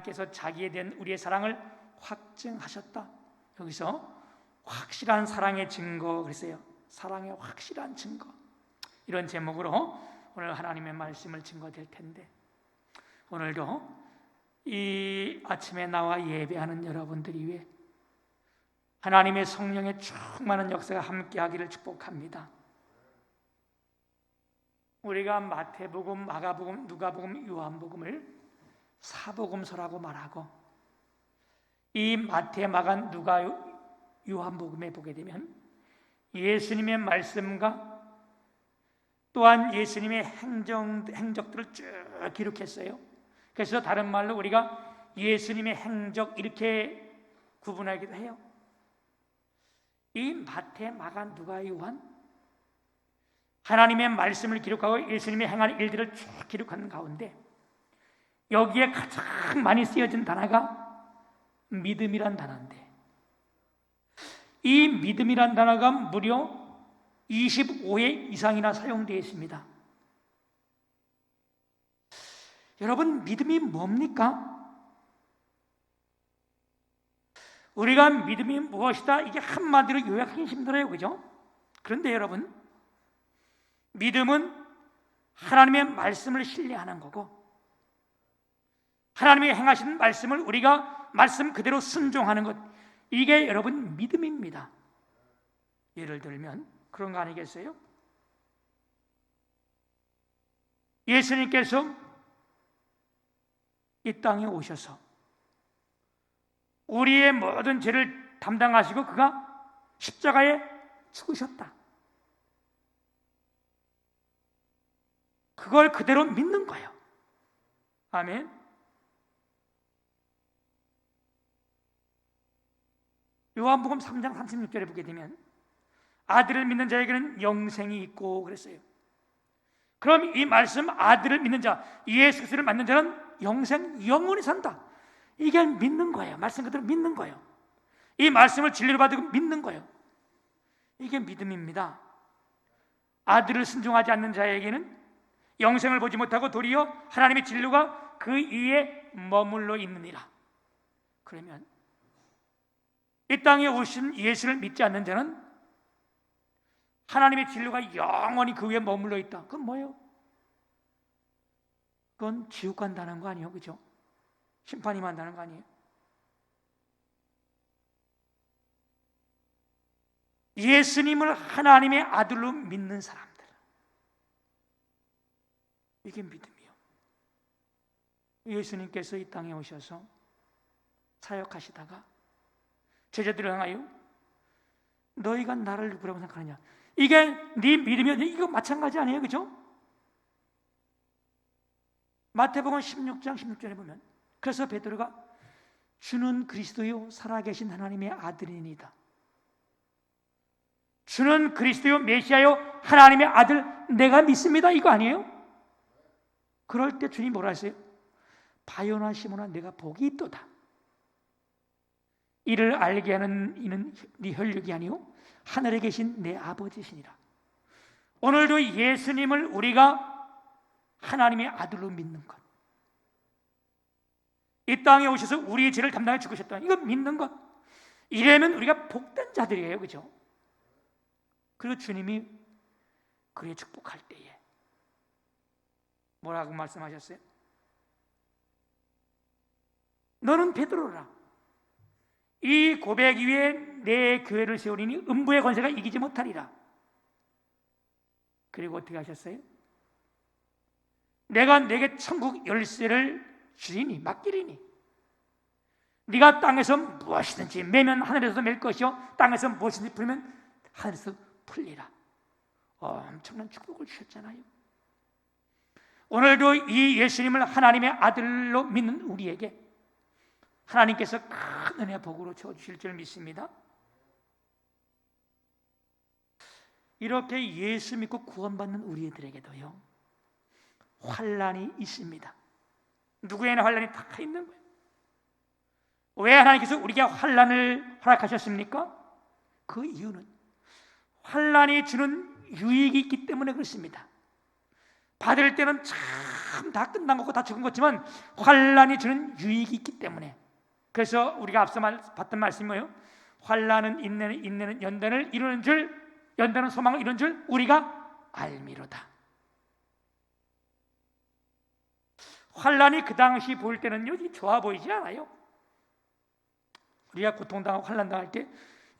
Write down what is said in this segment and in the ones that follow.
하나님께서 자기에 대한 우리의 사랑을 확증하셨다. 여기서 확실한 사랑의 증거 그랬어요. 사랑의 확실한 증거. 이런 제목으로 오늘 하나님의 말씀을 증거될 텐데, 오늘도 이 아침에 나와 예배하는 여러분들이 위해 하나님의 성령의 충만한 역사가 함께하기를 축복합니다. 우리가 마태복음, 마가복음, 누가복음, 요한복음을 사복음서라고 말하고, 이 마태, 마가, 누가, 요한복음에 보게 되면 예수님의 말씀과 또한 예수님의 행적들을 쭉 기록했어요. 그래서 다른 말로 우리가 예수님의 행적 이렇게 구분하기도 해요. 이 마태, 마가, 누가, 요한, 하나님의 말씀을 기록하고 예수님의 행한 일들을 쭉 기록하는 가운데 여기에 가장 많이 쓰여진 단어가 믿음이란 단어인데, 이 믿음이란 단어가 무려 25회 이상이나 사용되어 있습니다. 여러분, 믿음이 뭡니까? 우리가 믿음이 무엇이다, 이게 한마디로 요약하기 힘들어요, 그죠? 그런데 여러분, 믿음은 하나님의 말씀을 신뢰하는 거고, 하나님이 행하신 말씀을 우리가 말씀 그대로 순종하는 것, 이게 여러분 믿음입니다. 예를 들면 그런 거 아니겠어요? 예수님께서 이 땅에 오셔서 우리의 모든 죄를 담당하시고 그가 십자가에 죽으셨다. 그걸 그대로 믿는 거예요. 아멘. 요한복음 3장 36절에 보게 되면 아들을 믿는 자에게는 영생이 있고 그랬어요. 그럼 이 말씀, 아들을 믿는 자, 예수 그리스도를 믿는 자는 영생, 영원히 산다. 이게 믿는 거예요. 말씀 그대로 믿는 거예요. 이 말씀을 진리로 받고 믿는 거예요. 이게 믿음입니다. 아들을 순종하지 않는 자에게는 영생을 보지 못하고 도리어 하나님의 진리가 그 위에 머물러 있느니라. 그러면 이 땅에 오신 예수를 믿지 않는 자는 하나님의 진리가 영원히 그 위에 머물러 있다. 그건 뭐예요? 그건 지옥 간다는 거 아니에요, 그죠? 심판이 만다는 거 아니에요? 예수님을 하나님의 아들로 믿는 사람들, 이게 믿음이요. 예수님께서 이 땅에 오셔서 사역하시다가 제자들을 향하여 너희가 나를 누구라고 생각하느냐, 이게 네 믿음이면 이거 마찬가지 아니에요, 그죠? 마태복음 16장 16절에 보면, 그래서 베드로가 주는 그리스도요 살아계신 하나님의 아들이니이다. 주는 그리스도요 메시아요 하나님의 아들 내가 믿습니다, 이거 아니에요? 그럴 때 주님이 뭐라 했어요? 바요나 시몬아 내가 복이 있도다. 이를 알게 하는 이는 네 혈육이 아니요 하늘에 계신 내 아버지시니라. 오늘도 예수님을 우리가 하나님의 아들로 믿는 것, 이 땅에 오셔서 우리의 죄를 담당해 죽으셨다, 이거 믿는 것, 이래면 우리가 복된 자들이에요, 그죠? 그리고 주님이 그래 축복할 때에 뭐라고 말씀하셨어요? 너는 베드로라. 이 고백 위에 내 교회를 세우리니 음부의 권세가 이기지 못하리라. 그리고 어떻게 하셨어요? 내가 내게 천국 열쇠를 주리니, 맡기리니 네가 땅에서 무엇이든지 매면 하늘에서도 맬 것이요 땅에서 무엇이든지 풀면 하늘에서 풀리라. 엄청난 축복을 주셨잖아요. 오늘도 이 예수님을 하나님의 아들로 믿는 우리에게 하나님께서 큰 은혜 복으로 채워주실 줄 믿습니다. 이렇게 예수 믿고 구원받는 우리들에게도요 환난이 있습니다. 누구에나 환난이 다 있는 거예요. 왜 하나님께서 우리에게 환난을 허락하셨습니까? 그 이유는 환난이 주는 유익이 있기 때문에 그렇습니다. 받을 때는 참 다 끝난 거고 다 죽은 거지만 환난이 주는 유익이 있기 때문에, 그래서 우리가 앞서 봤던 말씀이 뭐예요? 환난은 인내는 연단을 이루는 줄, 연단은 소망을 이루는 줄 우리가 알미로다. 환난이 그 당시 보일 때는요, 좋아 보이지 않아요. 우리가 고통당하고 환난당할 때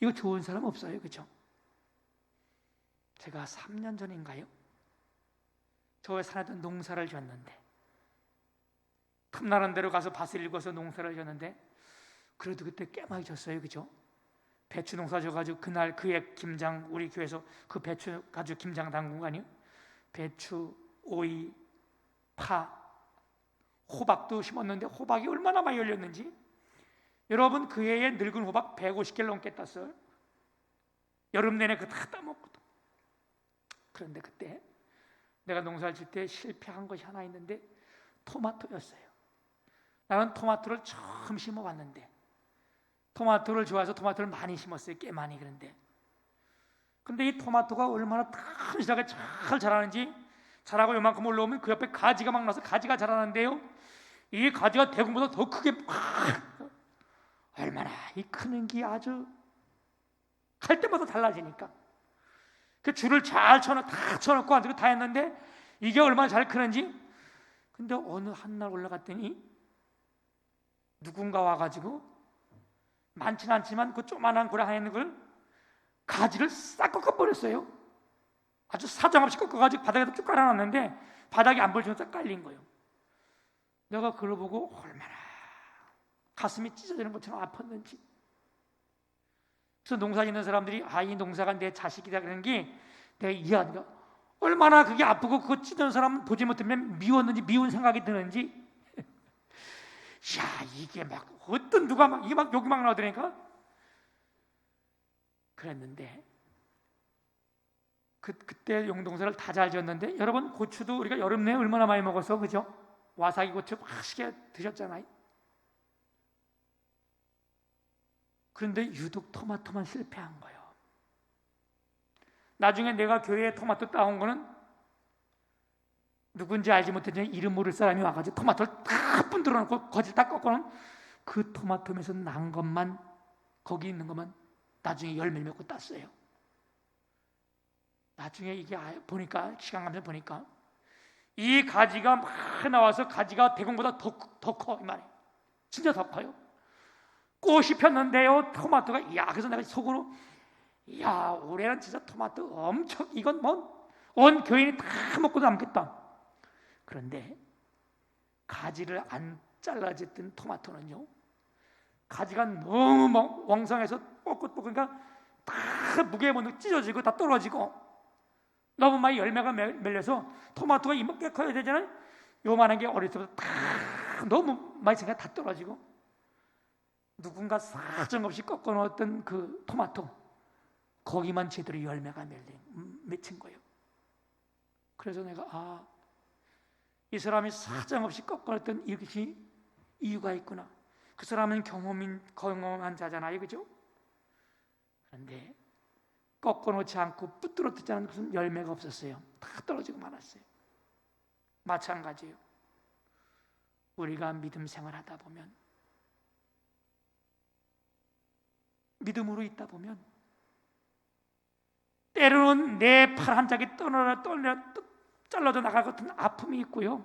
이거 좋은 사람 없어요, 그렇죠? 제가 3년 전인가요? 저 산에도 농사를 지었는데, 틈나는 데로 가서 밭을 읽어서 농사를 지었는데, 그래도 그때 꽤 많이 졌어요, 그죠? 배추 농사 져가지고 그날 그해 김장, 우리 교회에서 그 배추 가지고 김장 담근 거 아니에요? 배추, 오이, 파, 호박도 심었는데 호박이 얼마나 많이 열렸는지, 여러분 그 해에 늙은 호박 150개를 넘게 땄어요. 여름 내내 그거 다 따먹고. 그런데 그때 내가 농사를 질 때 실패한 것이 하나 있는데 토마토였어요. 나는 토마토를 처음 심어봤는데, 토마토를 좋아해서 토마토를 많이 심었어요. 꽤 많이. 근데 이 토마토가 얼마나 튼실하게 잘 자라는지, 자라고 요만큼 올라오면 그 옆에 가지가 막 나서 가지가 자라는데요, 이 가지가 대구보다 더 크게 얼마나 이 크는 게 아주 할 때마다 달라지니까 그 줄을 잘 쳐놓고 앉고 다 했는데 이게 얼마나 잘 크는지. 근데 어느 한날 올라갔더니 누군가 와가지고 많지는 않지만 그 조그만한 고랑 안에 있는 걸 가지를 싹 꺾어버렸어요. 아주 사정없이 꺾어가지고 바닥에다 쭉 깔아놨는데 바닥이 안 보여주면서 딱 깔린 거예요. 내가 그걸 보고 얼마나 가슴이 찢어지는 것처럼 아팠는지. 그래서 농사 짓는 사람들이 이 농사가 내 자식이다 그러는 게 내가 이해하니까, 얼마나 그게 아프고 그거 찢은 사람 보지 못하면 미웠는지, 미운 생각이 드는지. 야, 이게 막 어떤 누가 막 이게 막 욕이 막 나오더라니까. 그랬는데 그때 용동사를 다 잘 지었는데, 여러분 고추도 우리가 여름 내에 얼마나 많이 먹어서, 그죠? 와사기 고추 맛있게 드셨잖아요. 그런데 유독 토마토만 실패한 거예요. 나중에 내가 교회에 토마토 따온 거는 누군지 알지 못했지만 이름 모를 사람이 와가지고 토마토를 다 분들어 놓고 거짓 다 꺾어놓은 그 토마토에서 난 것만, 거기 있는 것만 나중에 열매를 맺고 땄어요. 나중에 이게 보니까, 시간 가면서 보니까 이 가지가 막 나와서 가지가 대공보다 더 커, 이 말이에요. 진짜 더 커요. 꽃이 폈는데요, 토마토가, 그래서 내가 속으로, 올해는 진짜 토마토 엄청, 이건 온 교인이 다 먹고 남겠다. 그런데 가지를 안 잘라졌던 토마토는요, 가지가 너무 왕성해서 뻣뻣뻣하니까 다 무게에 못 찢어지고 다 떨어지고, 너무 많이 열매가 맺려서 토마토가 이렇게 커야 되잖아요. 요만한 게 어릴 때부터 다 너무 많이 생겨 다 떨어지고, 누군가 사정없이 꺾어 놓았던 그 토마토, 거기만 제대로 열매가 맺힌 거예요. 그래서 내가 이 사람이 사정없이 꺾어 놓았던 이것이 이유가 있구나. 그 사람은 경험한 자잖아요, 그죠? 그런데 꺾어 놓지 않고 뿌뜨러뜨지 않은 것은 열매가 없었어요. 다 떨어지고 말았어요. 마찬가지예요. 우리가 믿음 생활하다 보면, 믿음으로 있다 보면 때로는 내 팔 한 짝이 잘라져 나갈 것 같은 아픔이 있고요,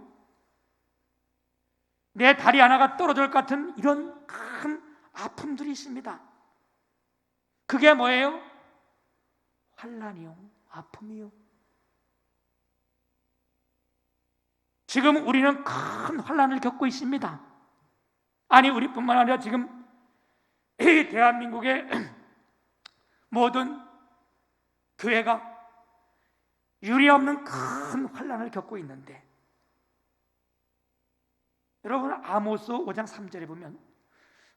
내 다리 하나가 떨어질 것 같은 이런 큰 아픔들이 있습니다. 그게 뭐예요? 환난이요, 아픔이요. 지금 우리는 큰 환난을 겪고 있습니다. 아니, 우리뿐만 아니라 지금 이 대한민국의 모든 교회가 유례없는 큰 환난을 겪고 있는데, 여러분 아모스 5장 3절에 보면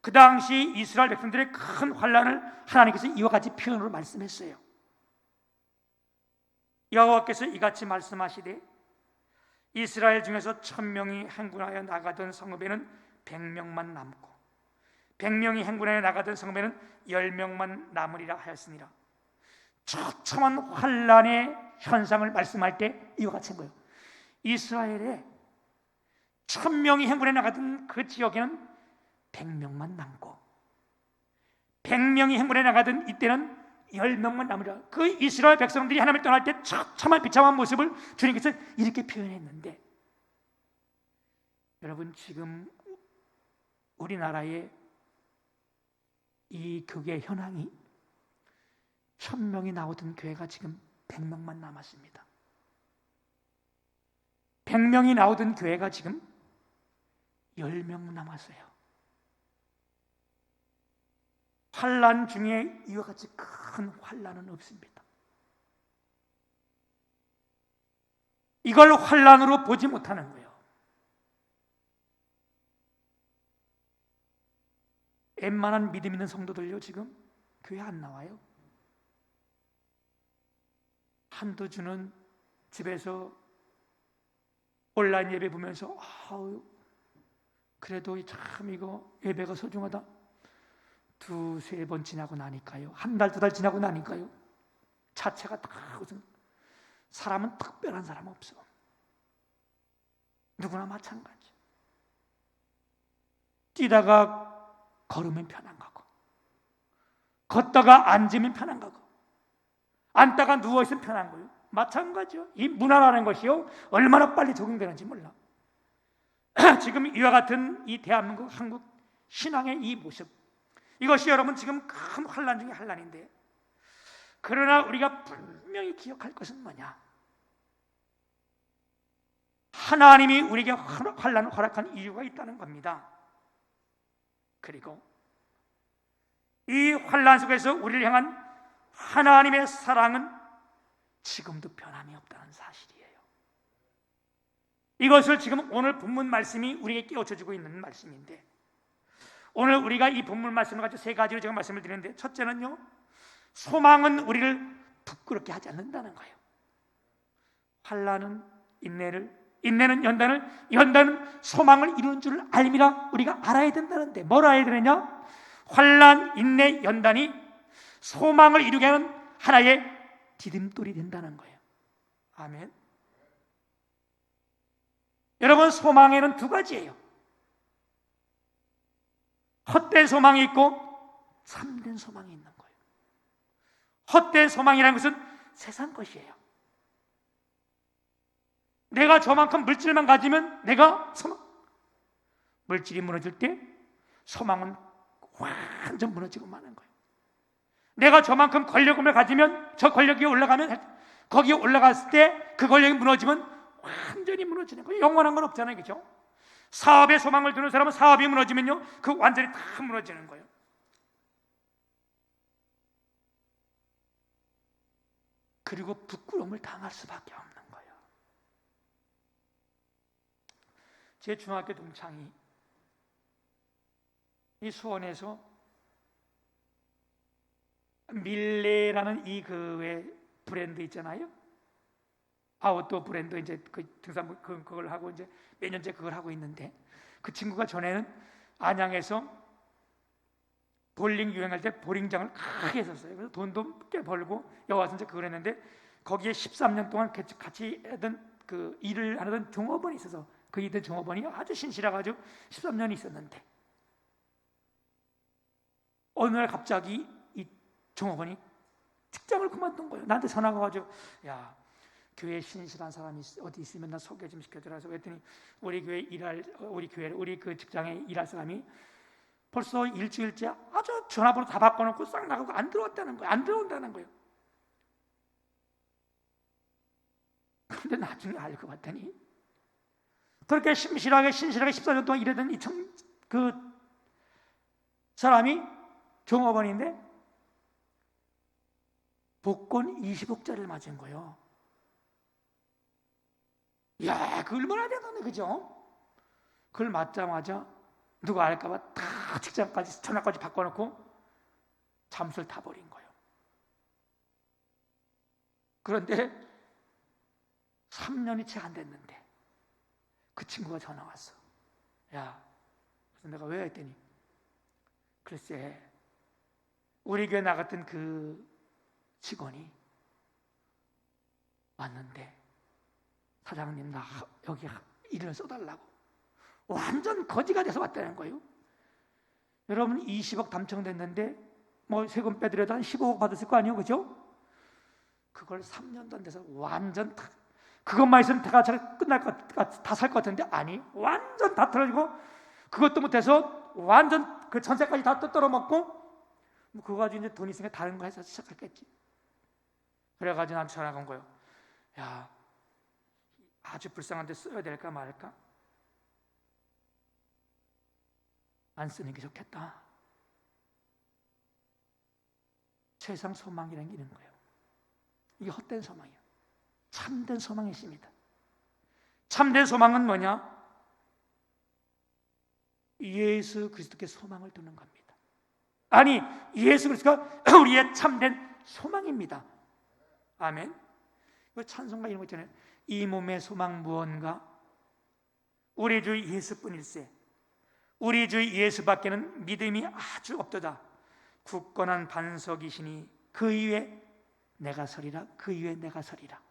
그 당시 이스라엘 백성들의 큰 환난을 하나님께서 이와 같이 표현으로 말씀했어요. 여호와께서 이같이 말씀하시되, 이스라엘 중에서 1000명이 행군하여 나가던 성읍에는 100명만 남고 100명이 행군하여 나가던 성읍에는 10명만 남으리라 하였으니라. 처참한 환난의 현상을 말씀할 때 이와 같이 한 거예요. 이스라엘에 1000명이 행군해 나가던 그 지역에는 100명만 남고, 100명이 행군해 나가던 이때는 10명만 남으라. 그 이스라엘 백성들이 하나님을 떠날 때 처참한 비참한 모습을 주님께서 이렇게 표현했는데, 여러분 지금 우리나라의 이 교회 현황이 1000명이 나오던 교회가 지금 100명만 남았습니다. 100명이 나오던 교회가 지금 10명 남았어요. 환난 중에 이와 같이 큰 환난은 없습니다. 이걸 환난으로 보지 못하는 거예요. 웬만한 믿음 있는 성도들요 지금 교회 안 나와요. 한두 주는 집에서 온라인 예배 보면서 그래도 참 이거 예배가 소중하다. 2-3번 지나고 나니까요, 1달, 2달 지나고 나니까요, 자체가 다 무슨, 사람은 특별한 사람 없어. 누구나 마찬가지. 뛰다가 걸으면 편한 거고, 걷다가 앉으면 편한 거고, 앉다가 누워있으면 편한 거예요. 마찬가지요. 이 문화라는 것이요 얼마나 빨리 적용되는지 몰라. 지금 이와 같은 이 대한민국, 한국 신앙의 이 모습, 이것이 여러분 지금 큰 환난 중에 환난인데, 그러나 우리가 분명히 기억할 것은 뭐냐? 하나님이 우리에게 환난을 허락한 이유가 있다는 겁니다. 그리고 이 환난 속에서 우리를 향한 하나님의 사랑은 지금도 변함이 없다는 사실이에요. 이것을 지금 오늘 본문 말씀이 우리에게 깨우쳐주고 있는 말씀인데, 오늘 우리가 이 본문 말씀을 가지고 3가지로 제가 말씀을 드리는데, 첫째는요, 소망은 우리를 부끄럽게 하지 않는다는 거예요. 환난은 인내는 연단은 소망을 이루는 줄 알미라 우리가 알아야 된다는데, 뭘 알아야 되느냐? 환난, 인내, 연단이 소망을 이루게 하는 하나의 디딤돌이 된다는 거예요. 아멘. 여러분, 소망에는 2가지예요. 헛된 소망이 있고 참된 소망이 있는 거예요. 헛된 소망이라는 것은 세상 것이에요. 내가 저만큼 물질만 가지면 내가 물질이 무너질 때 소망은 완전 무너지고 마는 거예요. 내가 저만큼 권력을 가지면, 저 권력이 올라가면, 거기에 올라갔을 때 그 권력이 무너지면 완전히 무너지는 거예요. 영원한 건 없잖아요, 그렇죠? 사업에 소망을 두는 사람은 사업이 무너지면요, 그 완전히 다 무너지는 거예요. 그리고 부끄러움을 당할 수밖에 없는 거예요. 제 중학교 동창이 이 수원에서 밀레라는 이 왜 브랜드 있잖아요. 아웃도어 브랜드, 이제 그 등산 그걸 하고 이제 몇 년째 그걸 하고 있는데, 그 친구가 전에는 안양에서 볼링 유행할 때 볼링장을 크게 했었어요. 그래서 돈도 꽤 벌고 여기 와서 이제 그걸 했는데, 거기에 13년 동안 같이 하던 그 일을 하던 종업원이 있어서, 그 일들 종업원이 아주 신실해가지고 13년이 있었는데, 어느 날 갑자기 이 종업원이 직장을 그만둔 거예요. 나한테 전화가 와가지고, 야, 교회 신실한 사람이 어디 있으면 나 소개 좀 시켜줘라. 그랬더니 우리 그 직장에 일할 사람이 벌써 일주일째 아주 전화번호 다 바꿔놓고 싹 나가고 안 들어온다는 거예요. 그런데 나중에 알고 봤더니, 그렇게 신실하게 14년 동안 일하던 그 사람이 종업원인데 복권 20억짜리를 맞은 거예요. 이야, 그 얼마나 대단해, 그죠? 그걸 맞자마자 누가 알까봐 다 직장까지, 전화까지 바꿔놓고 잠수를 타버린 거예요. 그런데 3년이 채 안 됐는데 그 친구가 전화 왔어. 야, 그래서 내가 왜 했더니, 글쎄 우리 교회 나갔던 그 직원이 왔는데 사장님, 나 여기 일을 써달라고. 완전 거지가 돼서 왔다는 거예요. 여러분 20억 당첨됐는데 뭐 세금 빼드려도 한 15억 받았을 거 아니에요, 그죠? 그걸 3년도 안 돼서 완전 다, 그것만 있으면 다 끝날 다 살 것 같은데 아니, 완전 다 틀어지고 그것도 못해서 완전 그 전세까지 다 떨어먹고 뭐 그거 가지고 이제 돈 있으니까 다른 거 해서 시작했겠지. 그래가지고 나한테 전화가 온 거예요. 야, 아주 불쌍한데 써야 될까 말까? 안 쓰는 게 좋겠다. 세상 소망이라는 게 있는 거예요. 이게 헛된 소망이에요. 참된 소망이 있습니다. 참된 소망은 뭐냐? 예수 그리스도께 소망을 두는 겁니다. 아니, 예수 그리스도가 우리의 참된 소망입니다. 아멘. 찬송가 이런 거 있잖아요. 이 몸의 소망 무언가? 우리 주 예수뿐일세. 우리 주 예수밖에는 믿음이 아주 없도다. 굳건한 반석이시니 그 위에 내가 서리라. 그 위에 내가 서리라.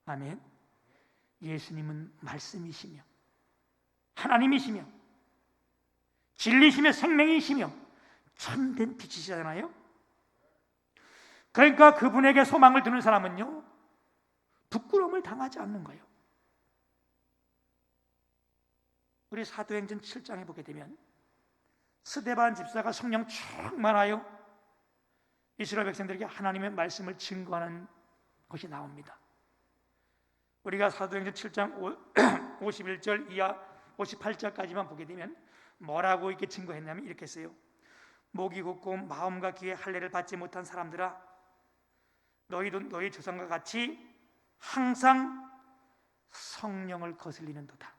아멘. 예수님은 말씀이시며 하나님이시며 진리시며 생명이시며 참된 빛이시잖아요. 그러니까 그분에게 소망을 두는 사람은요, 부끄러움을 당하지 않는 거예요. 우리 사도행전 7장에 보게 되면 스데반 집사가 성령 충만하여 이스라엘 백성들에게 하나님의 말씀을 증거하는 것이 나옵니다. 우리가 사도행전 7장 51절 이하 58절까지만 보게 되면 뭐라고 이렇게 증거했냐면 이렇게 했어요. 목이 굳고 마음과 귀에 할례를 받지 못한 사람들아, 너희도 너희 조상과 같이 항상 성령을 거슬리는도다.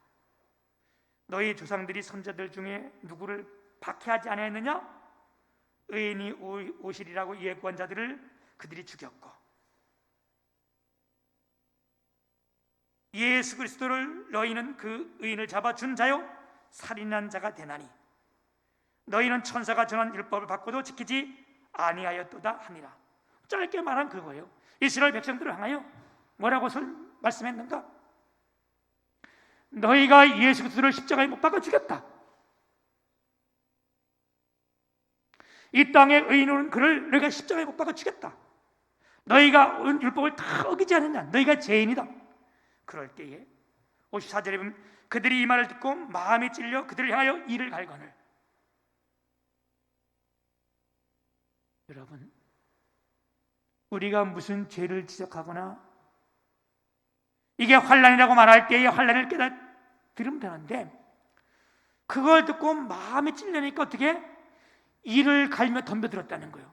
너희 조상들이 선자들 중에 누구를 박해하지 않았느냐? 의인이 오시리라고 예고한 자들을 그들이 죽였고, 예수 그리스도를 너희는 그 의인을 잡아준 자요 살인한 자가 되나니 너희는 천사가 전한 율법을 받고도 지키지 아니하였도다 하니라. 짧게 말한 그거예요. 이스라엘 백성들을 향하여 뭐라고 말씀했는가? 너희가 예수 그리스도를 십자가에 못 박아 죽였다. 이 땅의 의인은 그를 너희가 십자가에 못 박아 죽였다. 너희가 율법을 다 어기지 않느냐? 너희가 죄인이다. 그럴 때에 54절에 보면 그들이 이 말을 듣고 마음이 찔려 그들을 향하여 이를 갈거늘. 여러분, 우리가 무슨 죄를 지적하거나 이게 환난이라고 말할 때에 환난을 깨달으면 되는데, 그걸 듣고 마음이 찔리니까 어떻게 이를 갈며 덤벼들었다는 거예요.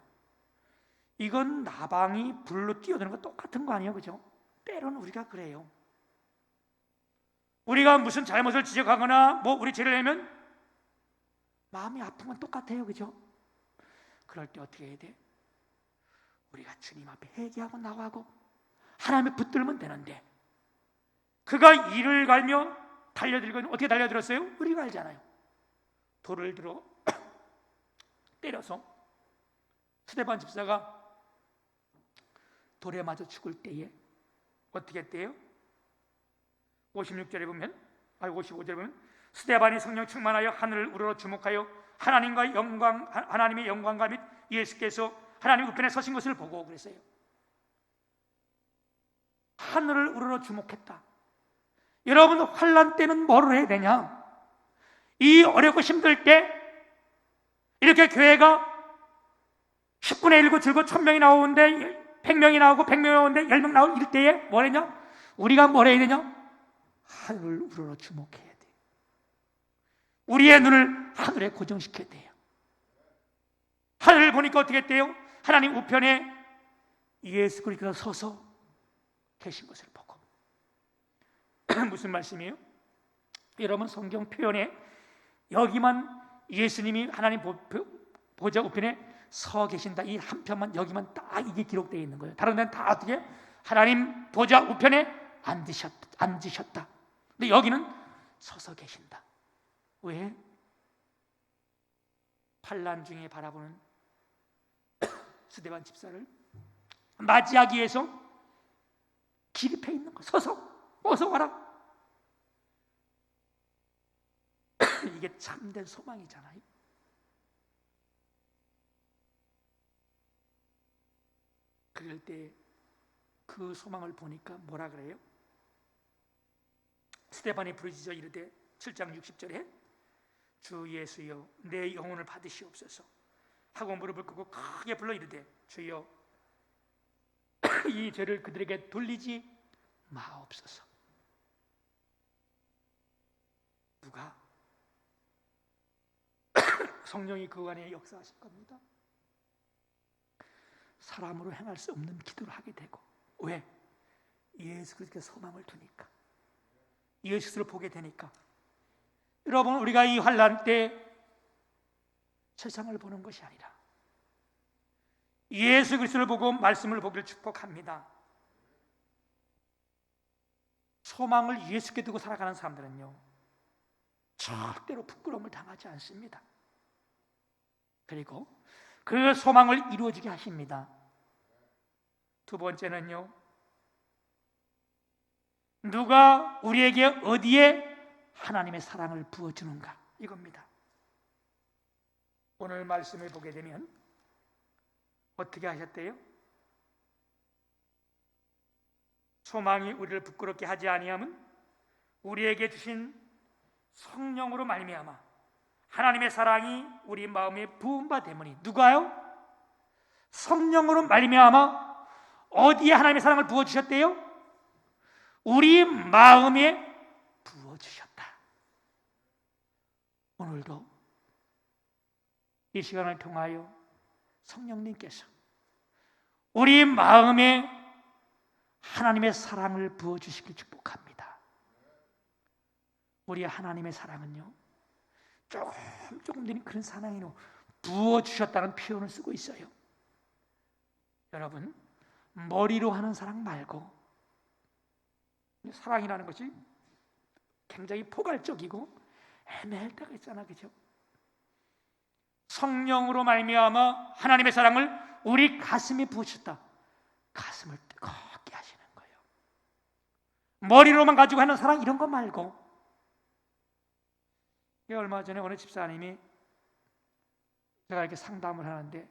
이건 나방이 불로 뛰어드는 거 똑같은 거 아니에요, 그죠? 때로는 우리가 그래요. 우리가 무슨 잘못을 지적하거나 뭐 우리 죄를 내면 마음이 아픈 건 똑같아요, 그죠? 그럴 때 어떻게 해야 돼? 우리가 주님 앞에 회개하고 나가고 하나님을 붙들면 되는데, 그가 이를 갈며 달려들고 어떻게 달려들었어요? 우리가 알잖아요. 돌을 들어 때려서 스데반 집사가 돌에 맞아 죽을 때에 어떻게 했대요? 56절에 보면, 55절에 보면 스데반이 성령 충만하여 하늘을 우러러 주목하여 하나님의 영광과 및 예수께서 하나님 우편에 서신 것을 보고 그랬어요. 하늘을 우러러 주목했다. 여러분, 환난 때는 뭐를 해야 되냐? 이 어렵고 힘들 때 이렇게 교회가 10분의 1고 줄고 1000명이 나오는데 100명이 나오고 100명이 나오는데 10명 나올 이럴 때에 뭐 했냐? 우리가 뭘 해야 되냐? 하늘을 우러러 주목해야 돼. 우리의 눈을 하늘에 고정시켜야 돼요. 하늘을 보니까 어떻게 했대요? 하나님 우편에 예수 그리스도가 서서 계신 것을 보고. 무슨 말씀이에요? 여러분, 성경 표현에 여기만 예수님이 하나님 보좌 우편에 서 계신다, 이 한 편만 여기만 딱 이게 기록되어 있는 거예요. 다른 데는 다 어떻게? 하나님 보좌 우편에 앉으셨다. 근데 여기는 서서 계신다. 왜? 환난 중에 바라보는 스데반 집사를 맞이하기 위해서 기립해 있는 거, 서서. 어서 와라. 이게 참된 소망이잖아요. 그럴 때 그 소망을 보니까 뭐라 그래요? 스데반이 부르짖어 이르되 7장 60절에 주 예수여 내 영혼을 받으시옵소서 하고 무릎을 꿇고 크게 불러 이르되 주여 이 죄를 그들에게 돌리지 마옵소서. 누가? 성령이 그 안에 역사하실 겁니다. 사람으로 행할 수 없는 기도를 하게 되고. 왜? 예수 그리스도께 소망을 두니까, 예수 그리스도를 보게 되니까. 여러분, 우리가 이 환난 때 세상을 보는 것이 아니라 예수 그리스도를 보고 말씀을 보기를 축복합니다. 소망을 예수께 두고 살아가는 사람들은요, 절대로 부끄러움을 당하지 않습니다. 그리고 그 소망을 이루어지게 하십니다. 두 번째는요, 누가 우리에게 어디에 하나님의 사랑을 부어주는가, 이겁니다. 오늘 말씀을 보게 되면 어떻게 하셨대요? 소망이 우리를 부끄럽게 하지 아니함은 우리에게 주신 성령으로 말미암아 하나님의 사랑이 우리 마음에 부은 바 되므니. 누가요? 성령으로 말미암아 어디에 하나님의 사랑을 부어주셨대요? 우리 마음에 부어주셨다. 오늘도 이 시간을 통하여 성령님께서 우리 마음에 하나님의 사랑을 부어주시길 축복합니다. 우리 하나님의 사랑은요, 조금 되는 그런 사랑이요, 부어주셨다는 표현을 쓰고 있어요. 여러분, 머리로 하는 사랑 말고, 사랑이라는 것이 굉장히 포괄적이고 애매할 때가 있잖아, 그죠? 성령으로 말미암아 하나님의 사랑을 우리 가슴에 부으셨다. 가슴을 뜨겁게 하시는 거예요. 머리로만 가지고 하는 사랑, 이런 거 말고. 얼마 전에 어느 집사님이 제가 이렇게 상담을 하는데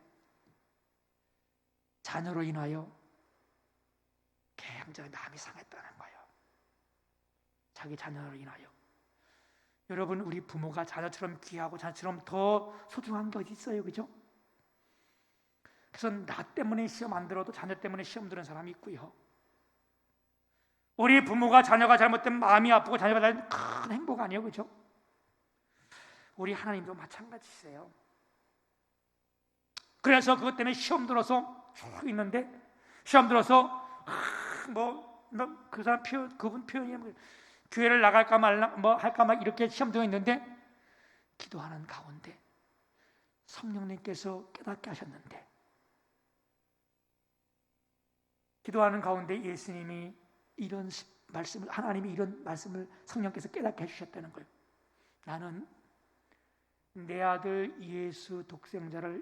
자녀로 인하여 굉장히 마음이 상했다는 거예요. 자기 자녀로 인하여. 여러분, 우리 부모가 자녀처럼 귀하고 자녀처럼 더 소중한 게 어디 있어요, 그죠? 그래서 나 때문에 시험 안 들어도 자녀 때문에 시험 드는 사람이 있고요. 우리 부모가 자녀가 잘못되면 마음이 아프고 자녀가 잘못되면 큰 행복 아니에요, 그죠? 우리 하나님도 마찬가지세요. 그래서 그것 때문에 시험 들어서 쭉 있는데, 시험 들어서 그 사람 표현, 그분 표현이 교회를 나갈까 말까 뭐 할까 막 이렇게 시험 들어 있는데, 기도하는 가운데 성령님께서 깨닫게 하셨는데, 기도하는 가운데 예수님이 이런 말씀을, 하나님이 이런 말씀을 성령께서 깨닫게 해주셨다는 거예요. 나는 내 아들 예수 독생자를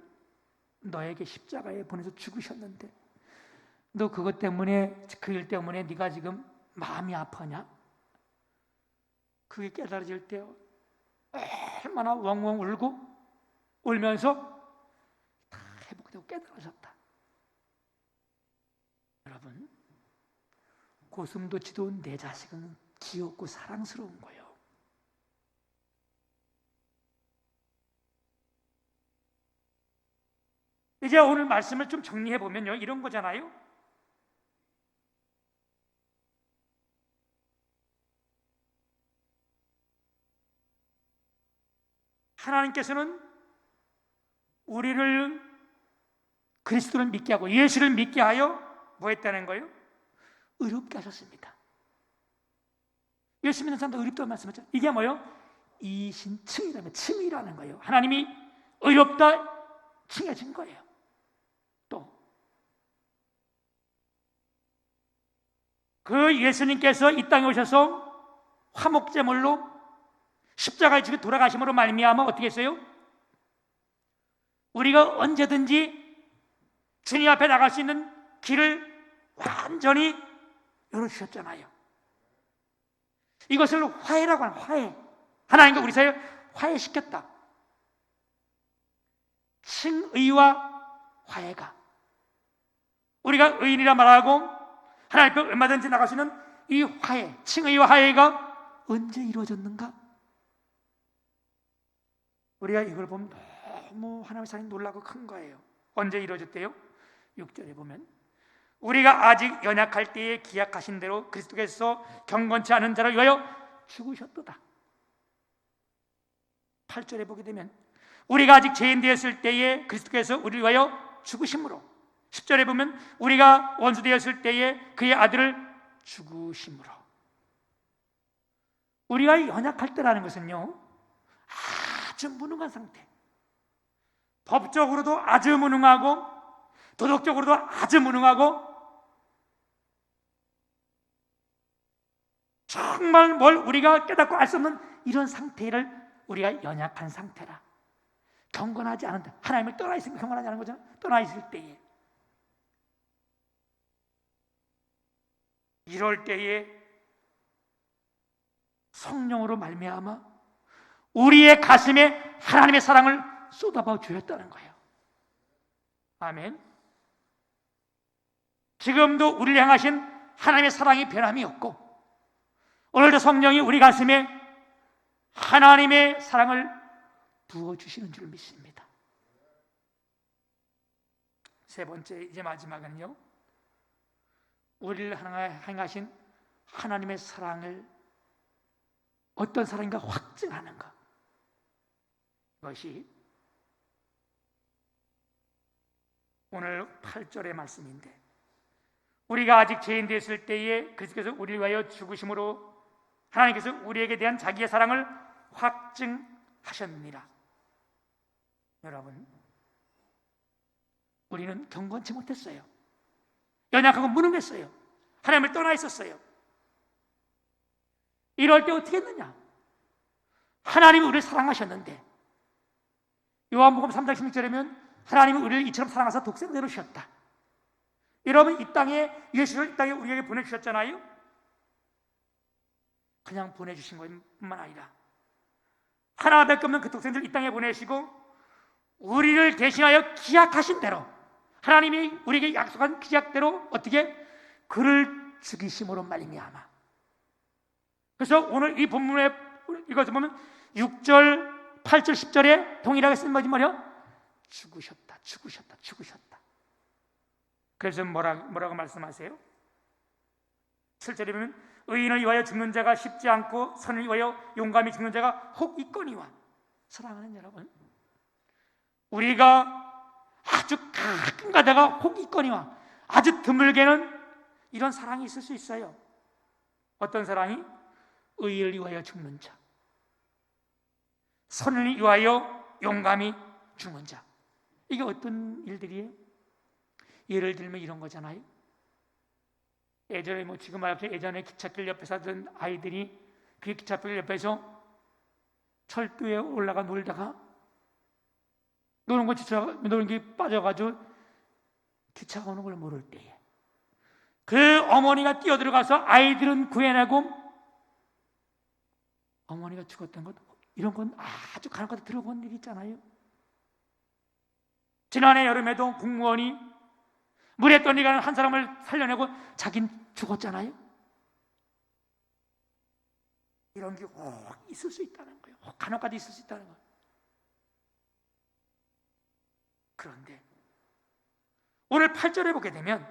너에게 십자가에 보내서 죽으셨는데 너 그것 때문에, 그 일 때문에 네가 지금 마음이 아파냐? 그게 깨달아질 때 얼마나 웡웡 울고 울면서 다 회복되고 깨달아졌다. 여러분, 고슴도치도 내 자식은 귀엽고 사랑스러운 거예요. 이제 오늘 말씀을 좀 정리해 보면요, 이런 거잖아요. 하나님께서는 우리를, 그리스도를 믿게 하고 예수를 믿게 하여 뭐 했다는 거예요? 의롭게 하셨습니다. 예수 믿는 사람도 의롭다고 말씀하셨죠. 이게 뭐예요? 이신칭이라는, 칭이라는 거예요. 하나님이 의롭다 칭해진 거예요. 또 그 예수님께서 이 땅에 오셔서 화목제물로 십자가에 지고 돌아가심으로 말미암아 어떻게 했어요? 우리가 언제든지 주님 앞에 나갈 수 있는 길을 완전히 열어주셨잖아요. 이것을 화해라고 하는 화해. 하나님과 우리 사이에 화해시켰다. 칭의와 화해가, 우리가 의인이라 말하고 하나님 앞에 얼마든지 나갈 수 있는 이 화해, 칭의와 화해가 언제 이루어졌는가? 우리가 이걸 보면 너무 하나님의 사랑이 놀라고 큰 거예요. 언제 이루어졌대요? 6절에 보면 우리가 아직 연약할 때에 기약하신 대로 그리스도께서 경건치 않은 자를 위하여 죽으셨도다. 8절에 보게 되면 우리가 아직 죄인 되었을 때에 그리스도께서 우리를 위하여 죽으심으로, 10절에 보면 우리가 원수 되었을 때에 그의 아들을 죽으심으로. 우리가 연약할 때라는 것은요, 아주 무능한 상태, 법적으로도 아주 무능하고 도덕적으로도 아주 무능하고 정말 뭘 우리가 깨닫고 알 수 없는 이런 상태를 우리가 연약한 상태라, 경건하지 않은다. 하나님을 떠나 있으면 경건하지 않은 거잖아요. 떠나 있을 때에, 이럴 때에 성령으로 말미암아 우리의 가슴에 하나님의 사랑을 쏟아부어 주셨다는 거예요. 아멘. 지금도 우리를 향하신 하나님의 사랑이 변함이 없고, 오늘도 성령이 우리 가슴에 하나님의 사랑을 부어주시는 줄 믿습니다. 세 번째, 이제 마지막은요, 우리를 향하신 하나님의 사랑을 어떤 사랑인가 확증하는 것, 이것이 오늘 8절의 말씀인데, 우리가 아직 죄인 되었을 때에 그리스도께서 우리를 위하여 죽으심으로 하나님께서 우리에게 대한 자기의 사랑을 확증하셨느니라. 여러분, 우리는 경건치 못했어요. 연약하고 무능했어요. 하나님을 떠나 있었어요. 이럴 때 어떻게 했느냐? 하나님이 우리를 사랑하셨는데, 요한복음 3장 16절에면 하나님이 우리를 이처럼 사랑하사 독생자로 주셨다. 여러분, 이 땅에 예수를 이 땅에 우리에게 보내주셨잖아요. 그냥 보내주신 것뿐만 아니라 하나밖에 없는 그 독생자를 이 땅에 보내시고 우리를 대신하여 기약하신 대로, 하나님이 우리에게 약속한 기약대로 어떻게? 그를 죽이심으로 말미암아. 그래서 오늘 이 본문에 이것을 보면 6절, 8절, 10절에 동일하게 쓴 것이 뭐냐? 죽으셨다, 죽으셨다, 죽으셨다. 그래서 뭐라고 말씀하세요? 7절에 보면 의인을 위하여 죽는 자가 쉽지 않고 선을 위하여 용감히 죽는 자가 혹 있거니와. 사랑하는 여러분, 우리가 아주 가끔 가다가 혹 있거니와, 아주 드물게는 이런 사랑이 있을 수 있어요. 어떤 사랑이? 의인을 위하여 죽는 자, 선을 위하여 용감히 죽는 자. 이게 어떤 일들이에요? 예를 들면 이런 거잖아요. 예전에 지금 말하면 예전에 기찻길 옆에서 하던 아이들이 그 기찻길 옆에서 철도에 올라가 놀다가 노는 게 빠져가지고 기차가 오는 걸 모를 때에 그 어머니가 뛰어들어가서 아이들은 구해내고 어머니가 죽었던 것, 이런 건 아주 간혹가다 들어본 일 있잖아요. 지난해 여름에도 공무원이 물에 떠내가는 한 사람을 살려내고 자긴 죽었잖아요. 이런 게 있을 수 있다는 거예요. 간혹가다 있을 수 있다는 거예요. 그런데 오늘 8절에 보게 되면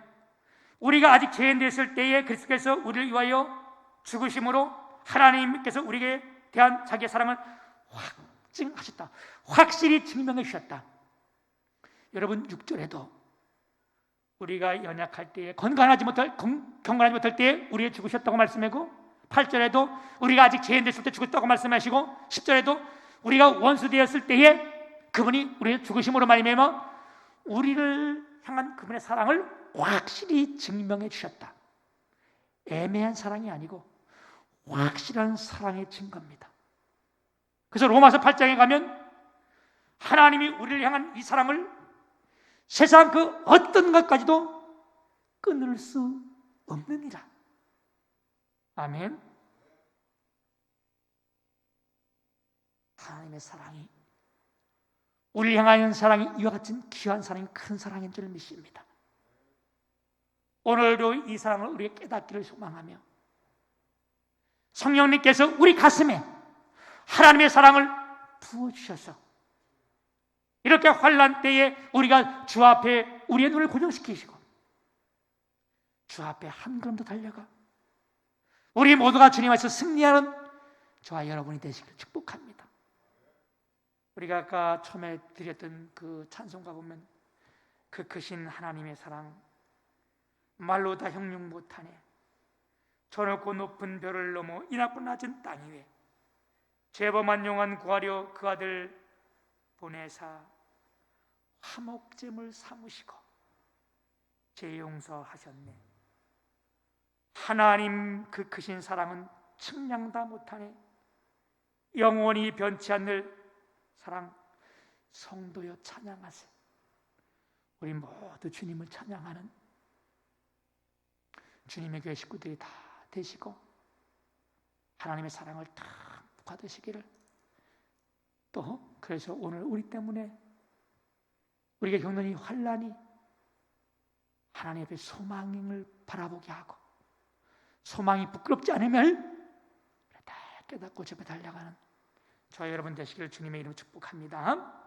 우리가 아직 죄인 됐을 때에 그리스도께서 우리를 위하여 죽으심으로 하나님께서 우리에게 대한 자기의 사랑을 확증하셨다. 확실히 증명해 주셨다. 여러분, 6절에도 우리가 연약할 때에 경건하지 못할 때에 우리를 죽으셨다고 말씀하고, 8절에도 우리가 아직 죄인 됐을 때 죽었다고 말씀하시고, 10절에도 우리가 원수 되었을 때에 그분이 우리를 죽으심으로 말미암아 우리를 향한 그분의 사랑을 확실히 증명해 주셨다. 애매한 사랑이 아니고 확실한 사랑의 증거입니다. 그래서 로마서 8장에 가면 하나님이 우리를 향한 이 사랑을 세상 그 어떤 것까지도 끊을 수 없느니라. 아멘. 하나님의 사랑이, 우리를 향하는 사랑이 이와 같은 귀한 사랑이 큰 사랑인 줄 믿습니다. 오늘도 이 사랑을 우리가 깨닫기를 소망하며 성령님께서 우리 가슴에 하나님의 사랑을 부어주셔서 이렇게 환난 때에 우리가 주 앞에 우리의 눈을 고정시키시고 주 앞에 한 걸음 더 달려가 우리 모두가 주님 앞에서 승리하는 저와 여러분이 되시길 축복합니다. 우리가 아까 처음에 드렸던 그 찬송가 보면 그 크신 하나님의 사랑 말로 다 형용 못하네. 저 높고 높은 별을 넘어 이 낮고 낮은 땅 위에 죄범한 영혼 구하려 그 아들 보내사 화목제물 삼으시고 죄 용서하셨네. 하나님 그 크신 사랑은 측량다 못하네. 영원히 변치 않을 사랑 성도여 찬양하세. 우리 모두 주님을 찬양하는 주님의 교회 식구들이 다 되시고 하나님의 사랑을 다 받으시기를. 또 그래서 오늘 우리 때문에 우리가 겪는 이 환난이 하나님 앞에 소망을 바라보게 하고 소망이 부끄럽지 않으면 다 깨닫고 저 앞에 달려가는 저와 여러분 되시기를 주님의 이름으로 축복합니다.